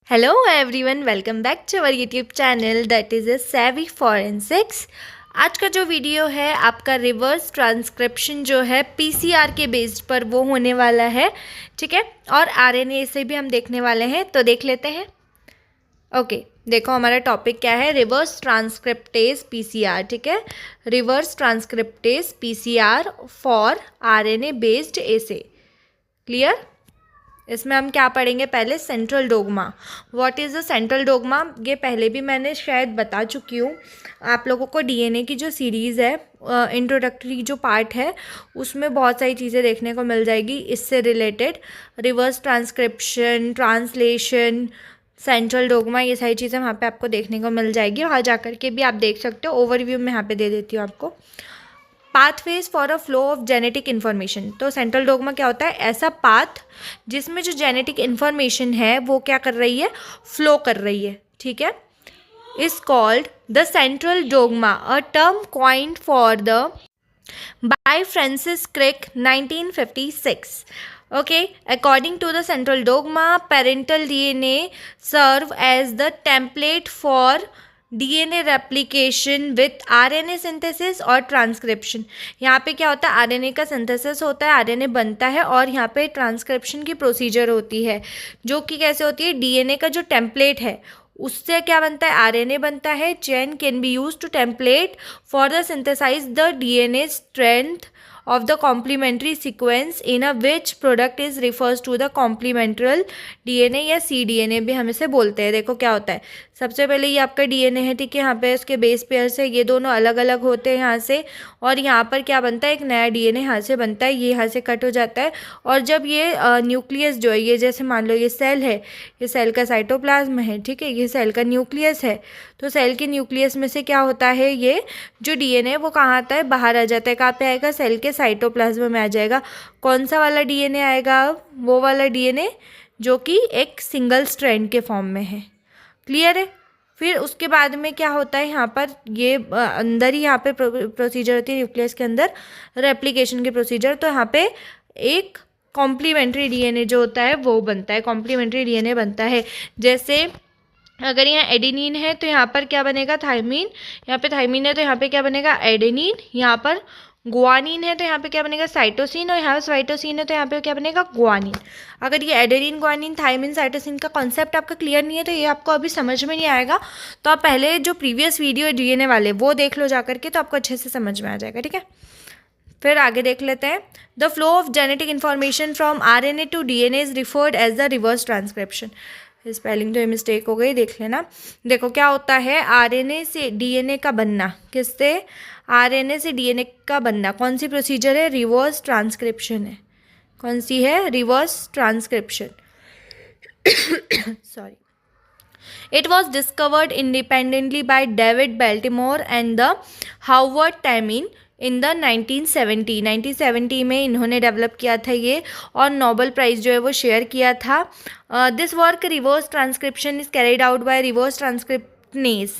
Hello everyone, welcome back to our YouTube channel that is a savvy forensics. आज का जो video है आपका रिवर्स ट्रांसक्रिप्शन जो है पीसीआर के बेस्ड पर वो होने वाला है, ठीक है। और आरएनए से भी हम देखने वाले हैं, तो देख लेते हैं। ओके, देखो हमारा टॉपिक क्या है, रिवर्स ट्रांसक्रिप्टेज पीसीआर, ठीक है। Reverse transcriptase PCR for RNA based essay. Clear. इसमें हम क्या पढ़ेंगे, पहले central dogma. What is the central dogma, ये पहले भी मैंने शायद बता चुकी हूँ आप लोगों को। डीएनए की जो सीरीज़ है, इंट्रोडक्टरी जो पार्ट है, उसमें बहुत सारी चीज़ें देखने को मिल जाएगी इससे related. Reverse transcription, translation, central dogma, ये सारी चीज़ें वहाँ पे आपको देखने को मिल जाएगी। वहाँ जा कर के भी आप देख सकते हो। ओवरव्यू में यहाँ पे दे देती हूँ आपको। Pathways for a flow of genetic information. तो सेंट्रल डोग्मा क्या होता है, ऐसा पाथ जिसमें जो जेनेटिक इन्फॉर्मेशन है वो क्या कर रही है, फ्लो कर रही है, ठीक है। Is called the central dogma, a term coined for the by Francis Crick 1956. Okay, according to the central dogma, parental DNA serve as the template for DNA replication with RNA synthesis और transcription. यहाँ पे क्या होता है, RNA का synthesis होता है, RNA बनता है, और यहाँ पे ट्रांसक्रिप्शन की प्रोसीजर होती है, जो कि कैसे होती है, डीएनए का जो टेम्पलेट है उससे क्या बनता है, आरएनए बनता है। Chain can be use to template for the synthesize the DNA strength of the complementary sequence in a which product is refers to the complementary DNA या cDNA भी हम इसे बोलते हैं। देखो क्या होता है, सबसे पहले ये आपका डीएनए है, ठीक है। यहाँ पे इसके बेस पेयर से ये दोनों अलग अलग होते हैं यहाँ से, और यहाँ पर क्या बनता है, एक नया डीएनए यहाँ से बनता है, ये यहाँ से कट हो जाता है। और जब ये न्यूक्लियस जो है, ये जैसे मान लो ये सेल है, ये सेल का साइटोप्लाज्म है, ठीक है, ये सेल का न्यूक्लियस है। तो सेल के न्यूक्लियस में से क्या होता है, ये जो डीएनए है वो कहाँ आता है, बाहर आ जाता है। कहाँ पे आएगा, सेल के साइटोप्लाज्म में आ जाएगा। कौन सा वाला डीएनए आएगा, वो वाला डीएनए जो कि एक सिंगल स्ट्रैंड के फॉर्म में है। क्लियर है। फिर उसके बाद में क्या होता है, यहाँ पर ये अंदर ही यहाँ पे प्रोसीजर होती है न्यूक्लियस के अंदर, रेप्लिकेशन की प्रोसीजर। तो यहाँ पे एक कॉम्प्लीमेंट्री डीएनए जो होता है वो बनता है, कॉम्प्लीमेंट्री डीएनए बनता है। जैसे अगर यहाँ एडेनिन है तो यहाँ पर क्या बनेगा, थायमीन। यहाँ पे थायमीन है तो यहाँ पे क्या बनेगा, एडेनिन। यहाँ पर गुआनिन है तो यहाँ पे क्या बनेगा, साइटोसिन। और यहाँ साइटोसिन है तो यहाँ पे क्या बनेगा, गुआनिन। अगर ये एडेनिन, गुआनिन, थायमीन, साइटोसिन का कॉन्सेप्ट आपका क्लियर नहीं है तो ये आपको अभी समझ में नहीं आएगा। तो आप पहले जो प्रीवियस वीडियो डीएनए वाले वो देख लो जा करके, तो आपको अच्छे से समझ में आ जाएगा, ठीक है। फिर आगे देख लेते हैं। The flow of genetic information from RNA to DNA is referred as the reverse transcription. Spelling तो ये मिस्टेक हो गई, देख लेना। देखो क्या होता है, आरएनए से डीएनए का बनना, किससे, आरएनए से डीएनए का बनना कौन सी प्रोसीजर है, रिवर्स ट्रांसक्रिप्शन है। कौन सी है, reverse transcription. Sorry. It was discovered independently by David Baltimore and the Howard Tamin in the 1970 में इन्होंने डेवलप किया था ये, और नोबेल प्राइज़ जो है वो शेयर किया था। This work reverse transcription is carried out by reverse transcriptase.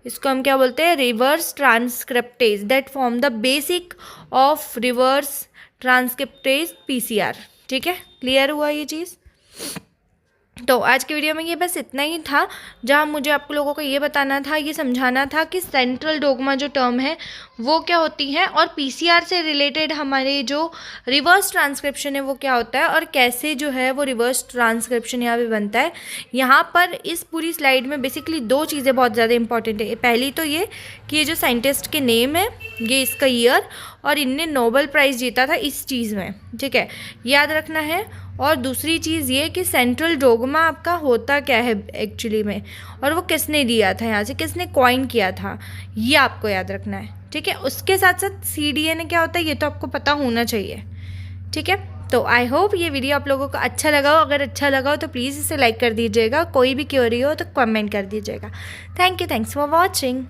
इसको हम क्या बोलते हैं, reverse transcriptase that form the basic of reverse transcriptase PCR. ठीक है, क्लियर हुआ ये चीज़। तो आज की वीडियो में ये बस इतना ही था, जहाँ मुझे आप लोगों को ये बताना था, ये समझाना था कि सेंट्रल डोग्मा जो टर्म है वो क्या होती है, और पीसीआर से रिलेटेड हमारे जो रिवर्स ट्रांसक्रिप्शन है वो क्या होता है, और कैसे जो है वो रिवर्स ट्रांसक्रिप्शन यहाँ पे बनता है। यहाँ पर इस पूरी स्लाइड में बेसिकली दो चीज़ें बहुत ज़्यादा इंपॉर्टेंट है। पहली तो ये कि ये जो साइंटिस्ट के नेम है, ये इसका ईयर, और इनने नोबेल प्राइज़ जीता था इस चीज़ में, ठीक है, याद रखना है। और दूसरी चीज़ ये कि सेंट्रल डोग्मा आपका होता क्या है एक्चुअली में, और वो किसने दिया था, यहाँ से किसने कॉइन किया था, ये आपको याद रखना है, ठीक है। उसके साथ साथ सीडीएनए क्या होता है ये तो आपको पता होना चाहिए, ठीक है। तो आई होप ये वीडियो आप लोगों को अच्छा लगा हो। अगर अच्छा लगा हो तो प्लीज़ इसे लाइक कर दीजिएगा। कोई भी क्वेरी हो तो कमेंट कर दीजिएगा। Thank you, thanks for watching.